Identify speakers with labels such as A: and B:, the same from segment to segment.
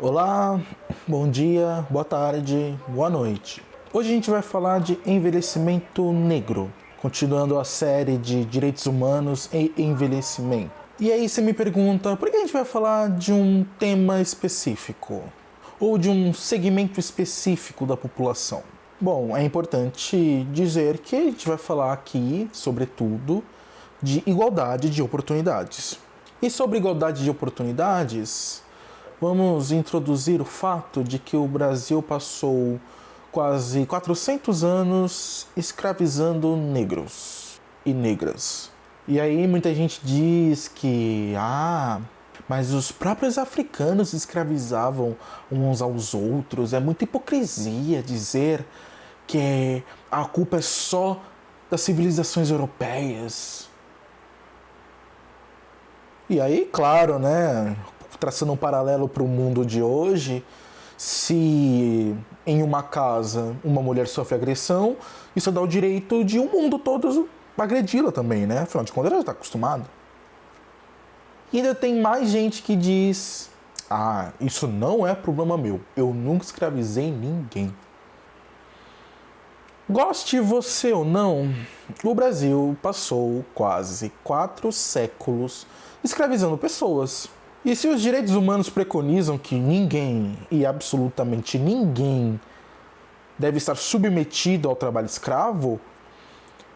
A: Olá, bom dia, boa tarde, boa noite. Hoje a gente vai falar de envelhecimento negro, continuando a série de direitos humanos e envelhecimento. E aí você me pergunta, por que a gente vai falar de um tema específico? Ou de um segmento específico da população? Bom, é importante dizer que a gente vai falar aqui, sobretudo, de igualdade de oportunidades. E sobre igualdade de oportunidades, vamos introduzir o fato de que o Brasil passou quase 400 anos escravizando negros e negras. E aí muita gente diz que, mas os próprios africanos escravizavam uns aos outros. É muita hipocrisia dizer que a culpa é só das civilizações europeias. E aí, claro, né, traçando um paralelo para o mundo de hoje, se em uma casa uma mulher sofre agressão, isso dá o direito de o mundo todo agredi-la também, né? Afinal de contas, ela já está acostumada. E ainda tem mais gente que diz: isso não é problema meu, eu nunca escravizei ninguém. Goste você ou não, o Brasil passou quase 4 séculos escravizando pessoas. E se os direitos humanos preconizam que ninguém, e absolutamente ninguém, deve estar submetido ao trabalho escravo,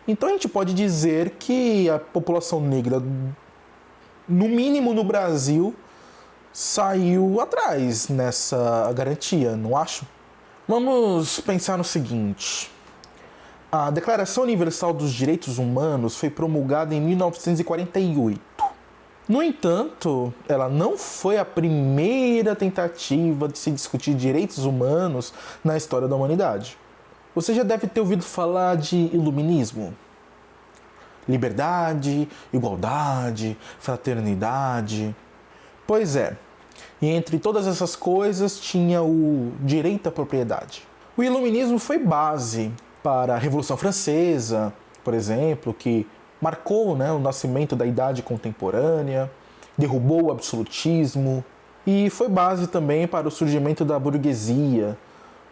A: então a gente pode dizer que a população negra, no mínimo no Brasil, saiu atrás nessa garantia, não acho? Vamos pensar no seguinte: a Declaração Universal dos Direitos Humanos foi promulgada em 1948. No entanto, ela não foi a primeira tentativa de se discutir direitos humanos na história da humanidade. Você já deve ter ouvido falar de iluminismo. Liberdade, igualdade, fraternidade. Pois é, e entre todas essas coisas tinha o direito à propriedade. O iluminismo foi base para a Revolução Francesa, por exemplo, que marcou, o nascimento da Idade Contemporânea, derrubou o absolutismo e foi base também para o surgimento da burguesia,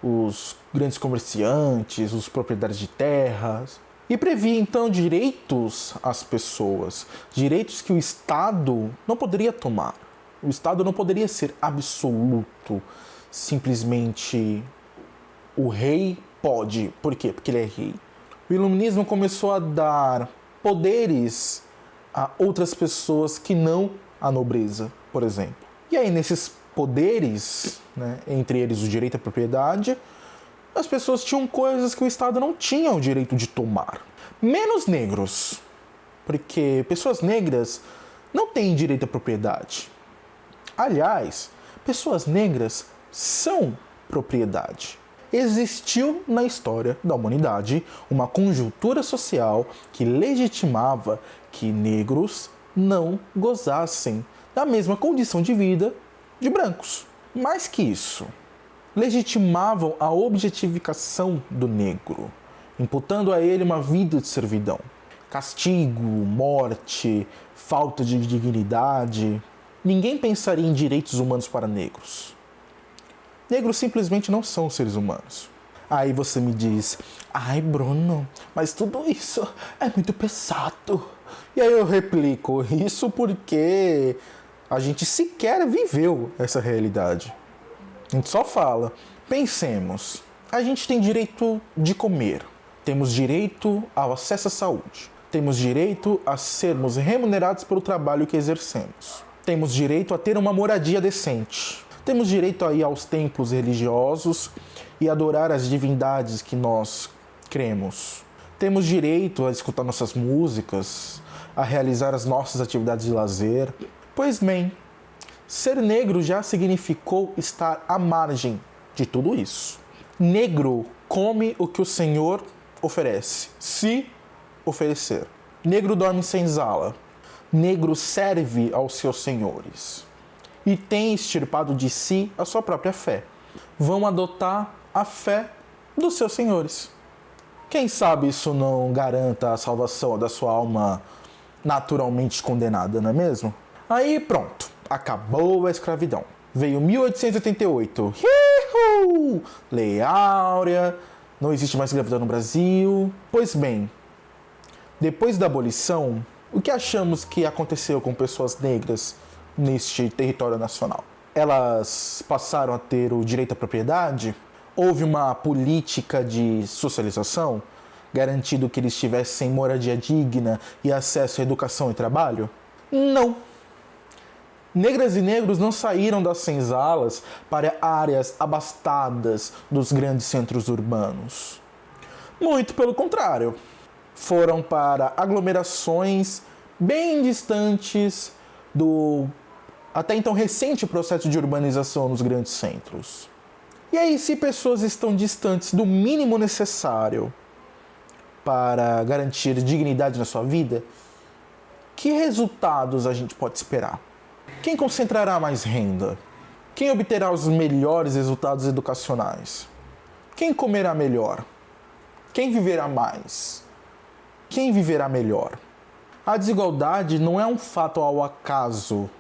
A: os grandes comerciantes, os proprietários de terras, e previa então direitos às pessoas, direitos que o Estado não poderia tomar. O Estado não poderia ser absoluto, simplesmente o rei pode. Por quê? Porque ele é rei. O iluminismo começou a dar poderes a outras pessoas que não a nobreza, por exemplo. E aí, nesses poderes, entre eles o direito à propriedade, as pessoas tinham coisas que o Estado não tinha o direito de tomar. Menos negros, porque pessoas negras não têm direito à propriedade. Aliás, pessoas negras são propriedade. Existiu na história da humanidade uma conjuntura social que legitimava que negros não gozassem da mesma condição de vida de brancos. Mais que isso, legitimavam a objetificação do negro, imputando a ele uma vida de servidão. Castigo, morte, falta de dignidade. Ninguém pensaria em direitos humanos para negros. Negros simplesmente não são seres humanos. Aí você me diz: Bruno, mas tudo isso é muito pesado. E aí eu replico: isso porque a gente sequer viveu essa realidade. A gente só fala. Pensemos, a gente tem direito de comer, temos direito ao acesso à saúde, temos direito a sermos remunerados pelo trabalho que exercemos, temos direito a ter uma moradia decente, temos direito a ir aos templos religiosos e adorar as divindades que nós cremos. Temos direito a escutar nossas músicas, a realizar as nossas atividades de lazer. Pois bem, ser negro já significou estar à margem de tudo isso. Negro come o que o Senhor oferece, se oferecer. Negro dorme sem senzala. Negro serve aos seus senhores e tem extirpado de si a sua própria fé. Vão adotar a fé dos seus senhores. Quem sabe isso não garanta a salvação da sua alma naturalmente condenada, não é mesmo? Aí pronto, acabou a escravidão. Veio 1888. Lei Áurea, não existe mais escravidão no Brasil. Pois bem, depois da abolição, o que achamos que aconteceu com pessoas negras neste território nacional? Elas passaram a ter o direito à propriedade? Houve uma política de socialização, garantindo que eles tivessem moradia digna e acesso à educação e trabalho? Não. Negras e negros não saíram das senzalas para áreas abastadas dos grandes centros urbanos. Muito pelo contrário. Foram para aglomerações bem distantes do até então recente processo de urbanização nos grandes centros. E aí, se pessoas estão distantes do mínimo necessário para garantir dignidade na sua vida, que resultados a gente pode esperar? Quem concentrará mais renda? Quem obterá os melhores resultados educacionais? Quem comerá melhor? Quem viverá mais? Quem viverá melhor? A desigualdade não é um fato ao acaso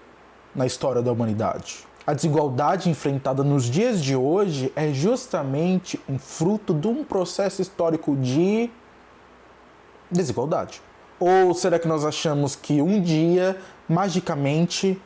A: na história da humanidade. A desigualdade enfrentada nos dias de hoje é justamente um fruto de um processo histórico de desigualdade. Ou será que nós achamos que um dia, magicamente,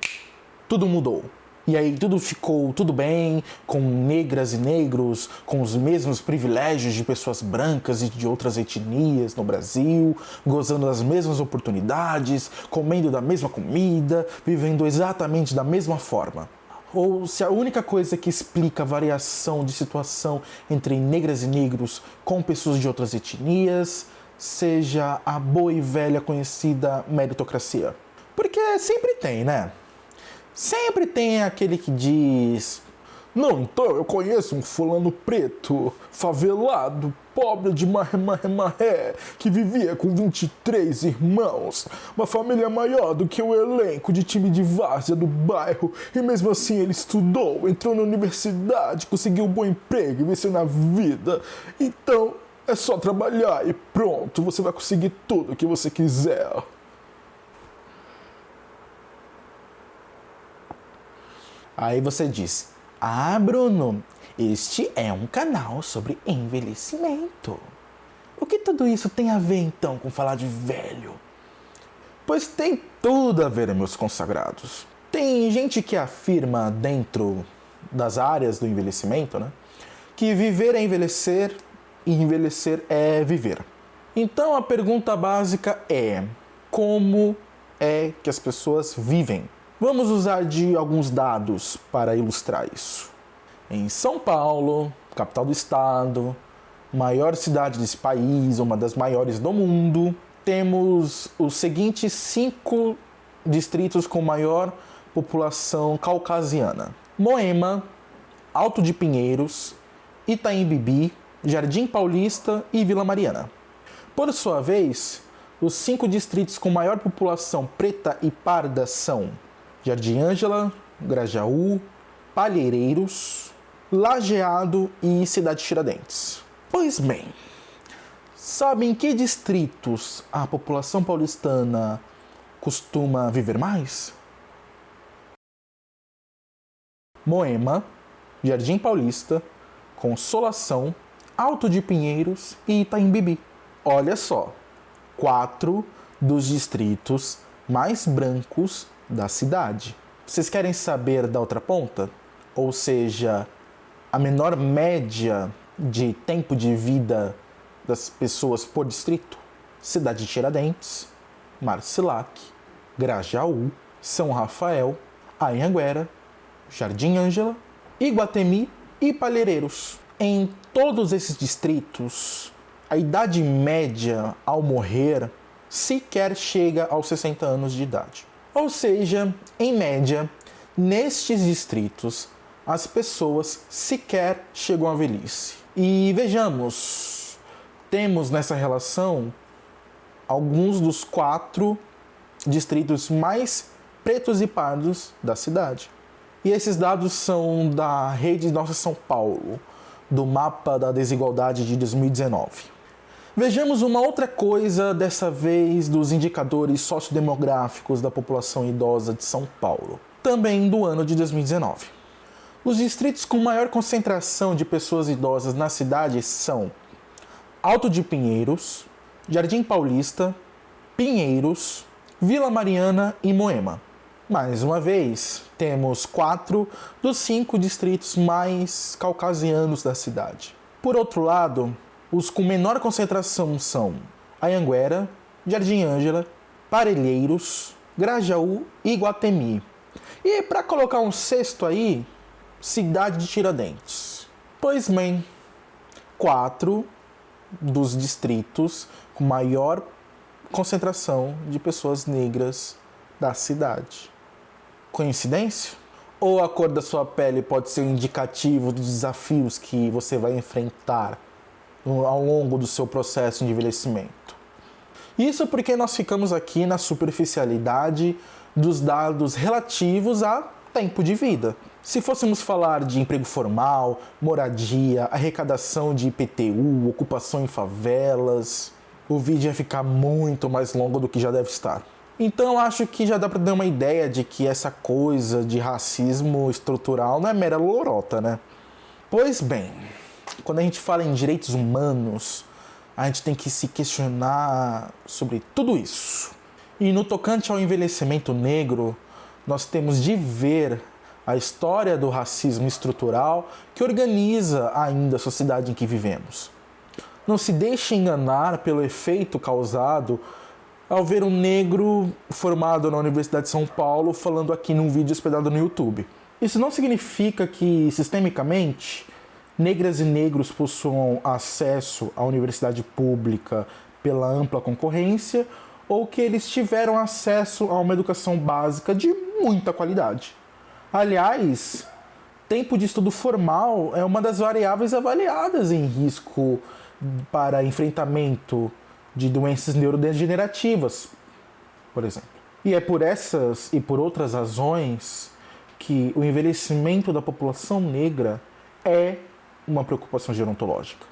A: tudo mudou? E aí tudo ficou tudo bem, com negras e negros, com os mesmos privilégios de pessoas brancas e de outras etnias no Brasil, gozando das mesmas oportunidades, comendo da mesma comida, vivendo exatamente da mesma forma. Ou se a única coisa que explica a variação de situação entre negras e negros com pessoas de outras etnias seja a boa e velha conhecida meritocracia. Porque sempre tem, né? Sempre tem aquele que diz: não, então eu conheço um fulano preto, favelado, pobre de marré, que vivia com 23 irmãos, uma família maior do que o elenco de time de várzea do bairro, e mesmo assim ele estudou, entrou na universidade, conseguiu um bom emprego e venceu na vida. Então é só trabalhar e pronto, você vai conseguir tudo o que você quiser. Aí você diz: ah, Bruno, este é um canal sobre envelhecimento. O que tudo isso tem a ver, então, com falar de velho? Pois tem tudo a ver, meus consagrados. Tem gente que afirma, dentro das áreas do envelhecimento, né, que viver é envelhecer e envelhecer é viver. Então a pergunta básica é: como é que as pessoas vivem? Vamos usar de alguns dados para ilustrar isso. Em São Paulo, capital do estado, maior cidade desse país, uma das maiores do mundo, temos os seguintes 5 distritos com maior população caucasiana: Moema, Alto de Pinheiros, Itaim Bibi, Jardim Paulista e Vila Mariana. Por sua vez, os 5 distritos com maior população preta e parda são Jardim Ângela, Grajaú, Palheireiros, Lajeado e Cidade Tiradentes. Pois bem, sabem em que distritos a população paulistana costuma viver mais? Moema, Jardim Paulista, Consolação, Alto de Pinheiros e Itaim Bibi. Olha só, 4 dos distritos mais brancos da cidade. Vocês querem saber da outra ponta? Ou seja, a menor média de tempo de vida das pessoas por distrito? Cidade de Tiradentes, Marcilac, Grajaú, São Rafael, Anhanguera, Jardim Ângela, Iguatemi e Palheireiros. Em todos esses distritos, a idade média ao morrer sequer chega aos 60 anos de idade. Ou seja, em média, nestes distritos, as pessoas sequer chegam à velhice. E vejamos, temos nessa relação alguns dos 4 distritos mais pretos e pardos da cidade. E esses dados são da Rede Nossa São Paulo, do Mapa da Desigualdade de 2019. Vejamos uma outra coisa, dessa vez dos indicadores sociodemográficos da população idosa de São Paulo, também do ano de 2019. Os distritos com maior concentração de pessoas idosas na cidade são Alto de Pinheiros, Jardim Paulista, Pinheiros, Vila Mariana e Moema. Mais uma vez, temos 4 dos 5 distritos mais caucasianos da cidade. Por outro lado, os com menor concentração são Anhanguera, Jardim Ângela, Parelheiros, Grajaú e Iguatemi. E para colocar um sexto aí, Cidade de Tiradentes. Pois bem, 4 dos distritos com maior concentração de pessoas negras da cidade. Coincidência? Ou a cor da sua pele pode ser um indicativo dos desafios que você vai enfrentar ao longo do seu processo de envelhecimento? Isso porque nós ficamos aqui na superficialidade dos dados relativos a tempo de vida. Se fôssemos falar de emprego formal, moradia, arrecadação de IPTU, ocupação em favelas, o vídeo ia ficar muito mais longo do que já deve estar. Então acho que já dá para dar uma ideia de que essa coisa de racismo estrutural não é mera lorota, né? Pois bem, quando a gente fala em direitos humanos, a gente tem que se questionar sobre tudo isso. E no tocante ao envelhecimento negro, nós temos de ver a história do racismo estrutural que organiza ainda a sociedade em que vivemos. Não se deixe enganar pelo efeito causado ao ver um negro formado na Universidade de São Paulo falando aqui num vídeo hospedado no YouTube. Isso não significa que, sistemicamente, negras e negros possuam acesso à universidade pública pela ampla concorrência ou que eles tiveram acesso a uma educação básica de muita qualidade. Aliás, tempo de estudo formal é uma das variáveis avaliadas em risco para enfrentamento de doenças neurodegenerativas, por exemplo. E é por essas e por outras razões que o envelhecimento da população negra é uma preocupação gerontológica.